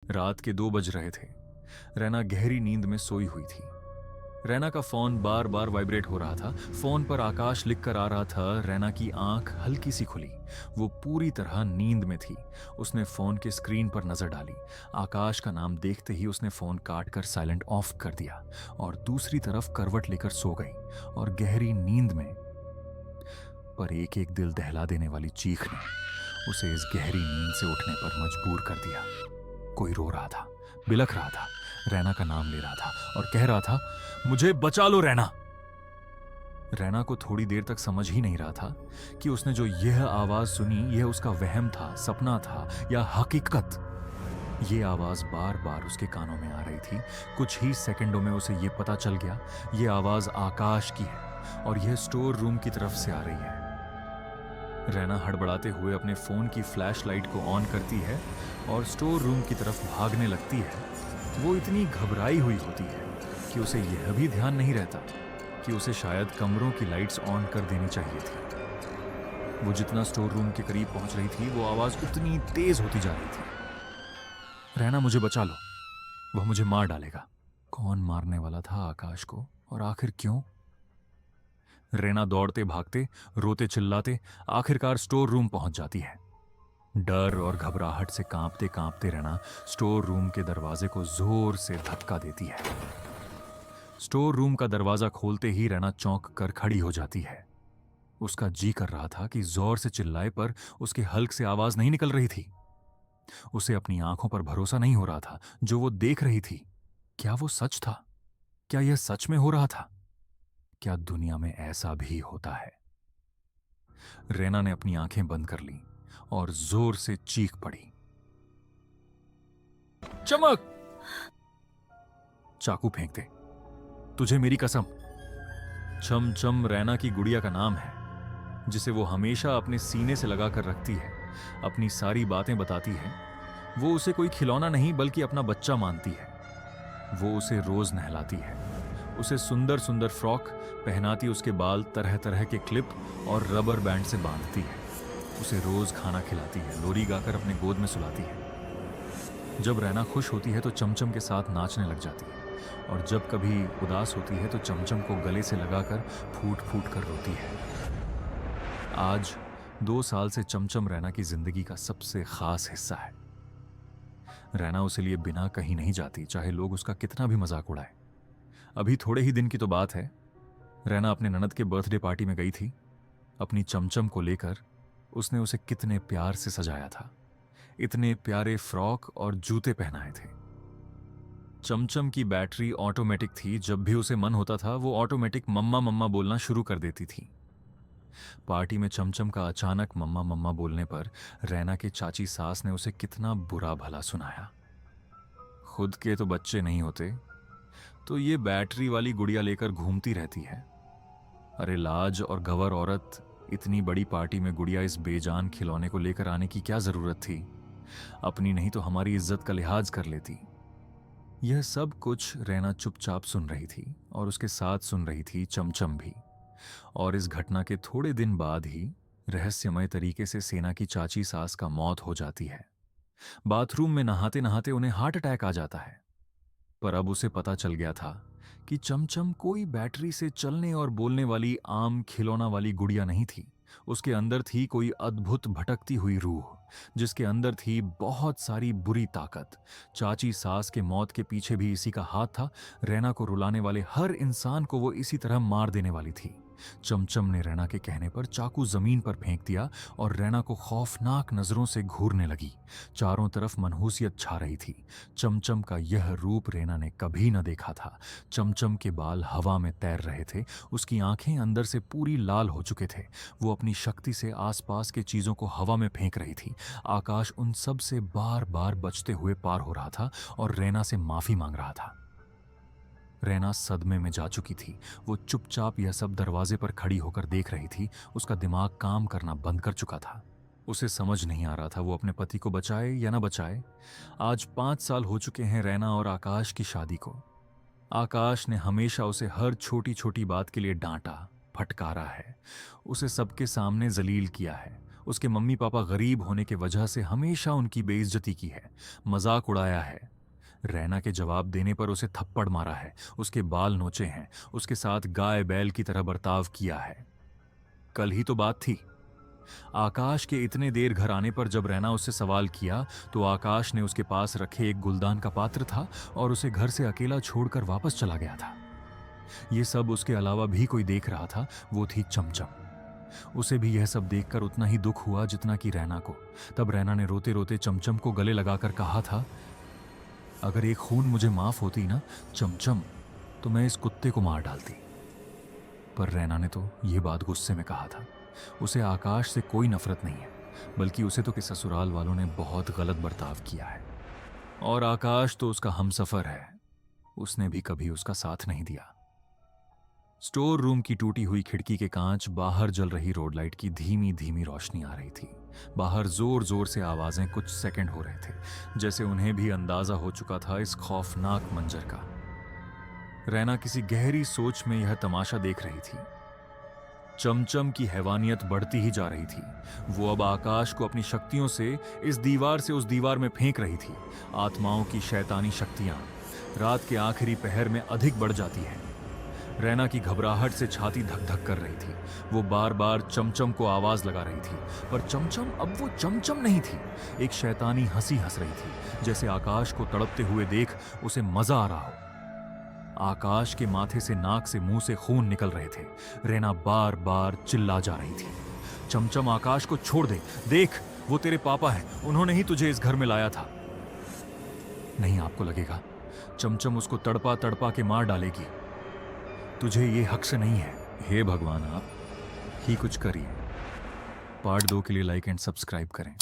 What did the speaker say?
रात के 2 बज रहे थे। रैना गहरी नींद में सोई हुई थी। रैना का फोन बार बार वाइब्रेट हो रहा था। फोन पर आकाश लिख कर आ रहा था। रैना की आंख हल्की सी खुली। वो पूरी तरह नींद में थी। उसने फोन के स्क्रीन पर नजर डाली। आकाश का नाम देखते ही उसने फोन काट कर साइलेंट ऑफ कर दिया और दूसरी तरफ करवट लेकर सो गई। और गहरी नींद में पर एक एक दिल दहला देने वाली चीख ने उसे इस गहरी नींद से उठने पर मजबूर कर दिया। कोई रो रहा था, बिलख रहा था, रैना का नाम ले रहा था और कह रहा था, मुझे बचा लो रैना। रैना को थोड़ी देर तक समझ ही नहीं रहा था कि उसने जो यह आवाज सुनी यह उसका वहम था, सपना था या हकीकत। यह आवाज बार बार उसके कानों में आ रही थी। कुछ ही सेकंडों में उसे यह पता चल गया, यह आवाज आकाश की है और यह स्टोर रूम की तरफ से आ रही है। रैना हड़बड़ाते हुए अपने फोन की फ्लैशलाइट को ऑन करती है और स्टोर रूम की तरफ भागने लगती है। वो इतनी घबराई हुई होती है कि उसे यह भी ध्यान नहीं रहता कि उसे शायद कमरों की लाइट्स ऑन कर देनी चाहिए थी। वो जितना स्टोर रूम के करीब पहुंच रही थी वो आवाज उतनी तेज होती जा रही थी। रैना, मुझे बचा लो, वह मुझे मार डालेगा। कौन मारने वाला था आकाश को और आखिर क्यों? रैना दौड़ते भागते, रोते चिल्लाते आखिरकार स्टोर रूम पहुंच जाती है। डर और घबराहट से कांपते कांपते रैना स्टोर रूम के दरवाजे को जोर से धक्का देती है। स्टोर रूम का दरवाजा खोलते ही रैना चौंक कर खड़ी हो जाती है। उसका जी कर रहा था कि जोर से चिल्लाए पर उसके हल्क से आवाज नहीं निकल रही थी। उसे अपनी आंखों पर भरोसा नहीं हो रहा था जो वो देख रही थी। क्या वो सच था? क्या यह सच में हो रहा था? क्या दुनिया में ऐसा भी होता है? रैना ने अपनी आंखें बंद कर ली और जोर से चीख पड़ी, चमक! चाकू फेंक दे, तुझे मेरी कसम। चमचम रैना की गुड़िया का नाम है, जिसे वो हमेशा अपने सीने से लगा कर रखती है, अपनी सारी बातें बताती है। वो उसे कोई खिलौना नहीं बल्कि अपना बच्चा मानती है। वो उसे रोज नहलाती है, उसे सुंदर सुंदर फ्रॉक पहनाती, उसके बाल तरह तरह के क्लिप और रबर बैंड से बांधती है, उसे रोज खाना खिलाती है, लोरी गाकर अपने गोद में सुलाती है। जब रैना खुश होती है तो चमचम के साथ नाचने लग जाती है और जब कभी उदास होती है तो चमचम को गले से लगाकर फूट फूट कर रोती है। आज 2 साल से चमचम रैना की जिंदगी का सबसे खास हिस्सा है। रैना उसे लिए बिना कहीं नहीं जाती, चाहे लोग उसका कितना भी मजाक उड़ाए। अभी थोड़े ही दिन की तो बात है, रैना अपने ननद के बर्थडे पार्टी में गई थी। अपनी चमचम को लेकर उसने उसे कितने प्यार से सजाया था, इतने प्यारे फ्रॉक और जूते पहनाए थे। चमचम की बैटरी ऑटोमेटिक थी, जब भी उसे मन होता था वो ऑटोमेटिक मम्मा मम्मा बोलना शुरू कर देती थी। पार्टी में चमचम का अचानक मम्मा मम्मा बोलने पर रैना के चाची सास ने उसे कितना बुरा भला सुनाया। खुद के तो बच्चे नहीं होते तो ये बैटरी वाली गुड़िया लेकर घूमती रहती है। अरे लाज और गंवर औरत, इतनी बड़ी पार्टी में गुड़िया इस बेजान खिलौने को लेकर आने की क्या जरूरत थी? अपनी नहीं तो हमारी इज्जत का लिहाज कर लेती। यह सब कुछ रैना चुपचाप सुन रही थी और उसके साथ सुन रही थी चमचम भी। और इस घटना के थोड़े दिन बाद ही रहस्यमय तरीके से सेना की चाची सास का मौत हो जाती है। बाथरूम में नहाते नहाते उन्हें हार्ट अटैक आ जाता है। पर अब उसे पता चल गया था कि चमचम कोई बैटरी से चलने और बोलने वाली आम खिलौना वाली गुड़िया नहीं थी। उसके अंदर थी कोई अद्भुत भटकती हुई रूह, जिसके अंदर थी बहुत सारी बुरी ताकत। चाची सास के मौत के पीछे भी इसी का हाथ था। रैना को रुलाने वाले हर इंसान को वो इसी तरह मार देने वाली थी। चमचम ने रैना के कहने पर चाकू जमीन पर फेंक दिया और रैना को खौफनाक नजरों से घूरने लगी। चारों तरफ मनहूसियत छा रही थी। चमचम का यह रूप रैना ने कभी न देखा था। चमचम के बाल हवा में तैर रहे थे, उसकी आंखें अंदर से पूरी लाल हो चुके थे। वो अपनी शक्ति से आसपास के चीजों को हवा में फेंक रही थी। आकाश उन सब से बार बार बचते हुए पार हो रहा था और रैना से माफी मांग रहा था। रैना सदमे में जा चुकी थी। वो चुपचाप यह सब दरवाजे पर खड़ी होकर देख रही थी। उसका दिमाग काम करना बंद कर चुका था। उसे समझ नहीं आ रहा था वो अपने पति को बचाए या ना बचाए। आज 5 साल हो चुके हैं रैना और आकाश की शादी को। आकाश ने हमेशा उसे हर छोटी छोटी बात के लिए डांटा, फटकारा है, उसे सबके सामने जलील किया है, उसके मम्मी पापा गरीब होने के वजह से हमेशा उनकी बेइज्जती की है, मजाक उड़ाया है। रैना के जवाब देने पर उसे थप्पड़ मारा है, उसके बाल नोचे हैं, उसके साथ गाय बैल की तरह बर्ताव किया है। कल ही तो बात थी। आकाश के इतने देर घर आने पर जब रैना उससे सवाल किया तो आकाश ने उसके पास रखे एक गुलदान का पात्र था और उसे घर से अकेला छोड़कर वापस चला गया था। यह सब उसके अलावा भी कोई देख रहा था, वो थी चमचम। उसे भी यह सब देखकर उतना ही दुख हुआ जितना कि रैना को। तब रैना ने रोते रोते चमचम को गले लगाकर कहा था, अगर एक खून मुझे माफ होती ना चमचम, तो मैं इस कुत्ते को मार डालती। पर रैना ने तो यह बात गुस्से में कहा था। उसे आकाश से कोई नफरत नहीं है, बल्कि उसे तो कि ससुराल वालों ने बहुत गलत बर्ताव किया है। और आकाश तो उसका हमसफर है, उसने भी कभी उसका साथ नहीं दिया। स्टोर रूम की टूटी हुई खिड़की के कांच बाहर जल रही रोड लाइट की धीमी धीमी रोशनी आ रही थी। बाहर जोर जोर से आवाजें कुछ सेकंड हो रहे थे, जैसे उन्हें भी अंदाजा हो चुका था इस खौफनाक मंजर का। रैना किसी गहरी सोच में यह तमाशा देख रही थी। चमचम की हैवानियत बढ़ती ही जा रही थी। वो अब आकाश को अपनी शक्तियों से इस दीवार से उस दीवार में फेंक रही थी। आत्माओं की शैतानी शक्तियां रात के आखिरी पहर में अधिक बढ़ जाती है। रैना की घबराहट से छाती धक धक कर रही थी। वो बार बार चमचम को आवाज लगा रही थी, पर चमचम अब वो चमचम नहीं थी। एक शैतानी हंसी हंस रही थी, जैसे आकाश को तड़पते हुए देख उसे मजा आ रहा हो। आकाश के माथे से, नाक से, मुंह से खून निकल रहे थे। रैना बार बार चिल्ला जा रही थी, चमचम आकाश को छोड़ दे, देख वो तेरे पापा हैं, उन्होंने ही तुझे इस घर में लाया था। नहीं, आपको लगेगा चमचम उसको तड़पा तड़पा के मार डालेगी। तुझे ये हक से नहीं है। हे भगवान, आप ही कुछ करिए। पार्ट 2 के लिए लाइक एंड सब्सक्राइब करें।